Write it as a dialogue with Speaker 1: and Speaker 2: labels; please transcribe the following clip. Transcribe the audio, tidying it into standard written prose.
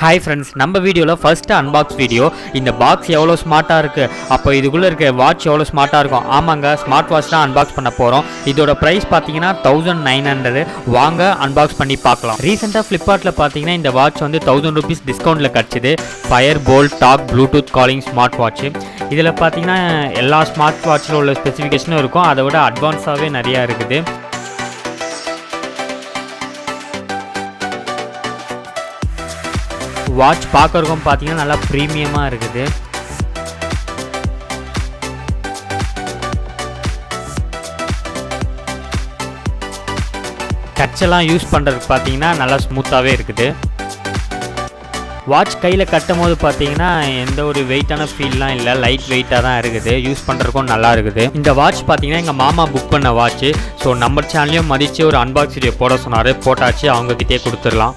Speaker 1: Hi friends, நம்ம வீடியோல first unbox video. இந்த பாக்ஸ் எவ்வளவு ஸ்மார்ட்டா இருக்கு, அப்போ இதுக்குள்ள இருக்க வாட்ச் எவ்வளவு ஸ்மார்ட்டா இருக்கும். ஆமாங்க, ஸ்மார்ட் வாட்ச் தான் அன்பாக்ஸ் பண்ண போறோம். இதோட பிரைஸ் பாத்தீங்கன்னா 1900. வாங்க அன்பாக்ஸ் பண்ணி பார்க்கலாம். ரீசெண்டா Flipkartல பாத்தீங்கன்னா இந்த வாட்ச் வந்து 1000 rupees டிஸ்கவுண்ட்ல கிடைச்சது. Fire-Boltt Talk Bluetooth calling smart watch. இதில் பார்த்தீங்கன்னா எல்லா ஸ்மார்ட் வாட்சில் உள்ள ஸ்பெசிஃபிகேஷனும் இருக்கும். அதை விட அட்வான்ஸாகவே நிறையா இருக்குது. வாட்ச் பார்க்கறதுக்கும் பார்த்தீங்கன்னா நல்லா ப்ரீமியமாக இருக்குது. டச்செல்லாம் யூஸ் பண்ணுறதுக்கு பார்த்தீங்கன்னா நல்லா ஸ்மூத்தாகவே இருக்குது. வாட்ச் கையில் கட்டும் போது பார்த்தீங்கன்னா எந்த ஒரு வெயிட்டான ஃபீல்லாம் இல்லை, லைட் வெயிட்டாக தான் இருக்குது. யூஸ் பண்ணுறதுக்கும் நல்லா இருக்குது. இந்த வாட்ச் பார்த்தீங்கன்னா எங்கள் மாமா புக் பண்ண வாட்ச். ஸோ நம்ம சேனலையும் மதித்து ஒரு அன்பாக்ஸ் வீடியோ போட சொன்னார். போட்டாச்சு, அவங்கக்கிட்டே கொடுத்துடலாம்.